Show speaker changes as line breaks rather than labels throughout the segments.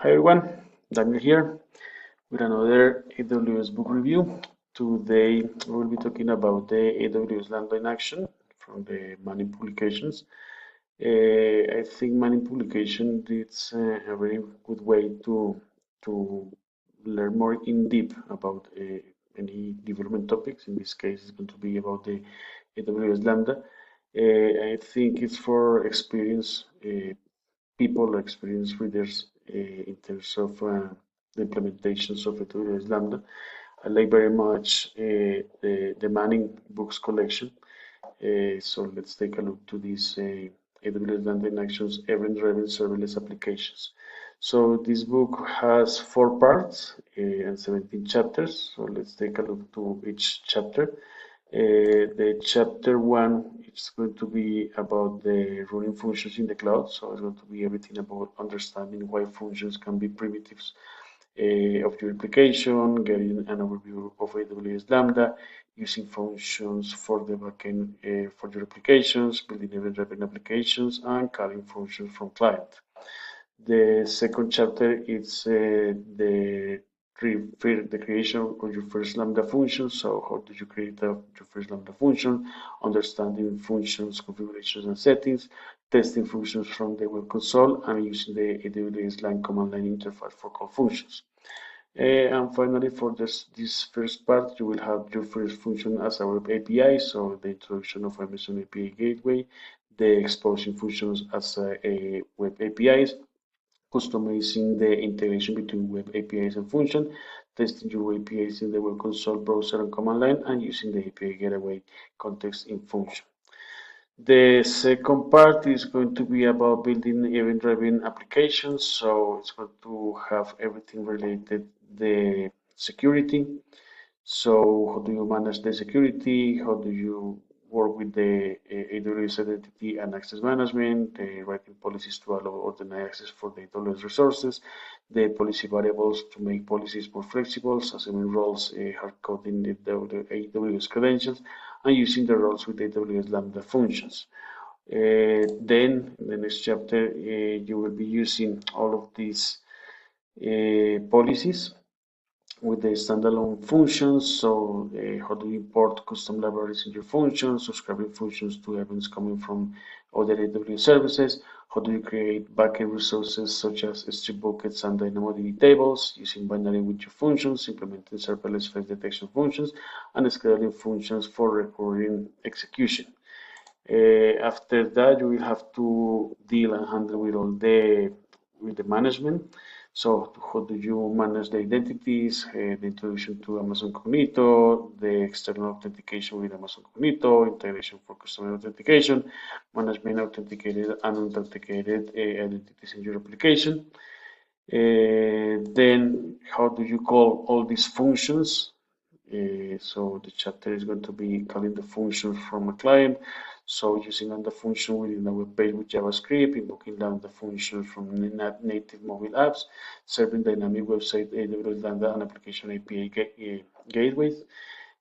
Hi everyone, Daniel here with another AWS book review. Today we will be talking about the AWS Lambda in action from the Money Publications. I think Money Publication is a very good way to learn more in depth about any development topics. In this case, it's going to be about the AWS Lambda. I think it's for experienced people, experienced readers in terms of the implementations of AWS Lambda. I like very much the Manning books collection. So let's take a look to this AWS Lambda in Actions Event-Driven Serverless Applications. So this book has 4 parts and 17 chapters. So let's take a look to each chapter. The chapter 1 is going to be about the running functions in the cloud. So it's going to be everything about understanding why functions can be primitives of your application, getting an overview of AWS Lambda, using functions for the backend for your applications, building event-driven applications, and calling functions from client. The second chapter is the creation of your first Lambda function. So how do you create your first Lambda function, understanding functions, configurations, and settings, testing functions from the web console, and using the AWS line command line interface for call functions. And finally, for this first part, you will have your first function as a web API, so the introduction of Amazon API Gateway, the exposing functions as a web APIs, customizing the integration between web APIs and function, testing your APIs in the web console, browser, and command line, and using the API gateway context in function. The second part is going to be about building event-driven applications. So it's going to have everything related the security. So how do you manage the security? How do you work with the AWS identity and access management, writing policies to allow or deny access for the AWS resources, the policy variables to make policies more flexible, assuming roles, hard coding the AWS credentials, and using the roles with AWS Lambda functions. Then in the next chapter, you will be using all of these policies with the standalone functions. So how do you import custom libraries in your functions, subscribing functions to events coming from other AWS services? How do you create backend resources such as S3 buckets and DynamoDB tables using binary with your functions, implementing serverless face detection functions, and scaling functions for recurring execution. After that, you will have to deal and handle with all the management. So how do you manage the identities, the introduction to Amazon Cognito, the external authentication with Amazon Cognito, integration for customer authentication, management authenticated and unauthenticated identities in your application. Then how do you call all these functions? So the chapter is going to be calling the function from a client. So using Lambda function within the web page with JavaScript, invoking Lambda functions from native mobile apps, serving dynamic website AWS Lambda and application API gateways.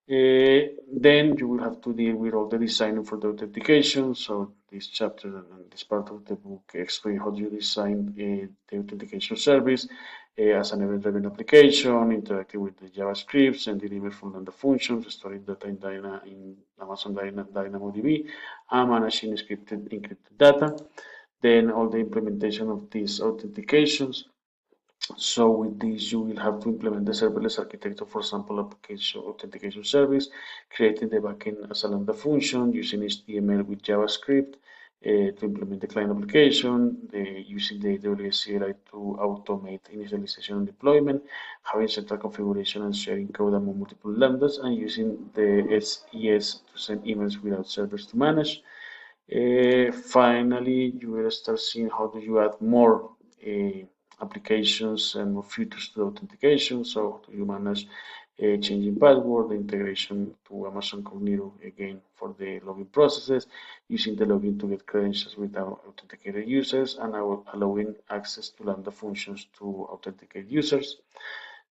Then you will have to deal with all the design for the authentication. So this chapter and this part of the book explain how do you design the authentication service as an event-driven application, interacting with the JavaScript, sending email from Lambda functions, storing data in Amazon DynamoDB, and managing encrypted data. Then all the implementation of these authentications. So with this, you will have to implement the serverless architecture for sample application authentication service, creating the backend as a Lambda function, using HTML with JavaScript to implement the client application, using the AWS CLI to automate initialization and deployment, having central configuration and sharing code among multiple Lambdas, and using the SES to send emails without servers to manage. Finally, you will start seeing how do you add more applications and more features to the authentication. So you manage changing password, the integration to Amazon Cognito again for the login processes, using the login to get credentials without authenticated users, and allowing access to Lambda functions to authenticate users.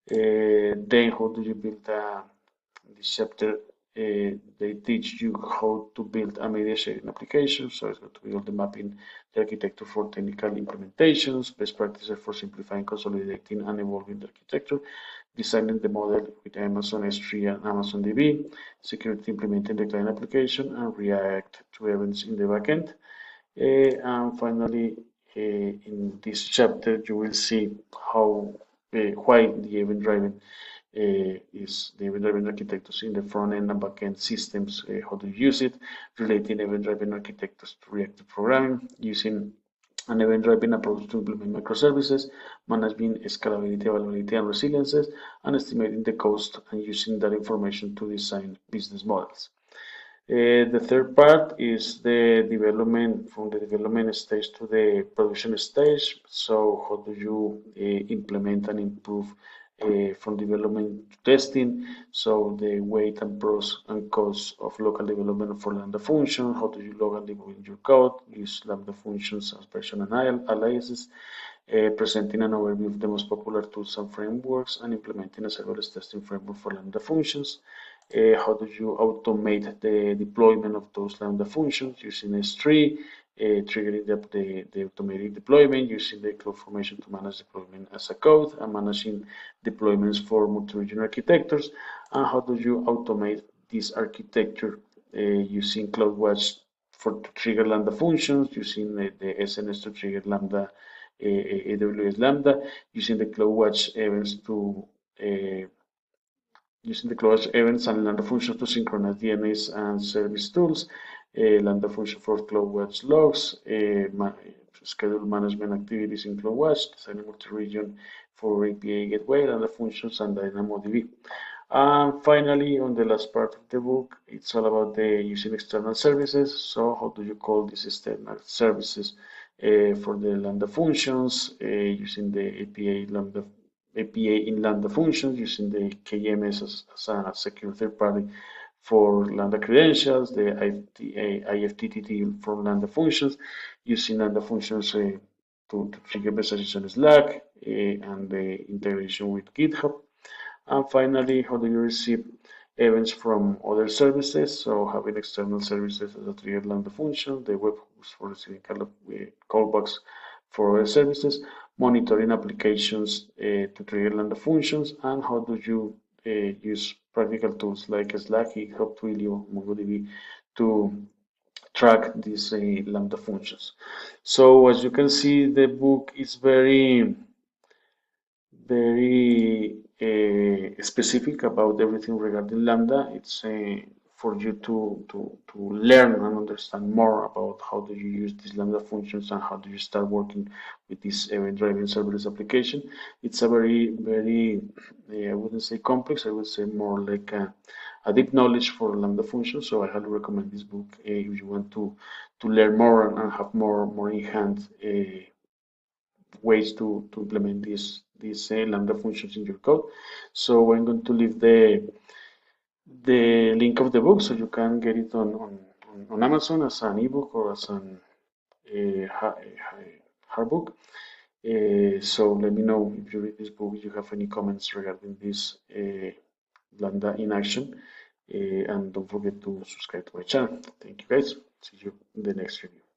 Then how do you build this chapter they teach you how to build a media sharing application. So it's going to be all the mapping, the architecture for technical implementations, best practices for simplifying, consolidating, and evolving the architecture, designing the model with Amazon S3 and Amazon DB, security implementing the client application, and react to events in the backend. And finally, in this chapter, you will see how why the event-driven is the event-driven architectures in the front-end and back-end systems, how to use it, relating event-driven architectures to reactive programming, using an event-driven approach to implement microservices, managing scalability, availability, and resiliences, and estimating the cost and using that information to design business models. The third part is the development from the development stage to the production stage. So how do you implement and improve from development to testing? So the weight and pros and cons of local development for Lambda function. How do you log and debug your code? Use Lambda functions as version aliases. Presenting an overview of the most popular tools and frameworks, and implementing a serverless testing framework for Lambda functions. How do you automate the deployment of those Lambda functions using S3, triggering the automatic deployment, using the CloudFormation to manage deployment as a code, and managing deployments for multi-region architectures, and how do you automate this architecture using CloudWatch to trigger Lambda functions, using the SNS to trigger Lambda AWS Lambda, using the CloudWatch events to using the CloudWatch events and Lambda functions to synchronize DNS and service tools, Lambda function for CloudWatch logs, schedule management activities in CloudWatch, designing multi-region for API gateway, Lambda functions, and DynamoDB. And finally, on the last part of the book, it's all about the using external services. So how do you call these external services for the Lambda functions, using the APA in Lambda functions, using the KMS as a secure third party for Lambda credentials, the IFTTT for Lambda functions, using Lambda functions to trigger messages on Slack, and the integration with GitHub. And finally, how do you receive events from other services? So having external services as a trigger Lambda function, the webhooks for receiving callbacks for other services, monitoring applications to trigger Lambda functions, and how do you use practical tools like Slack, GitHub, Twilio, MongoDB to track these Lambda functions. So as you can see, the book is very specific about everything regarding Lambda. It's for you to learn and understand more about how do you use these Lambda functions and how do you start working with this event-driven serverless application. It's a very, I wouldn't say complex, I would say more like a deep knowledge for Lambda functions. So I highly recommend this book if you want to learn more and have more in hand ways to implement these Lambda functions in your code. So I'm going to leave the link of the book so you can get it on Amazon as an ebook or as an hard book. So let me know if you read this book, if you have any comments regarding this Lambda in action. And don't forget to subscribe to my channel. Thank you guys. See you in the next review.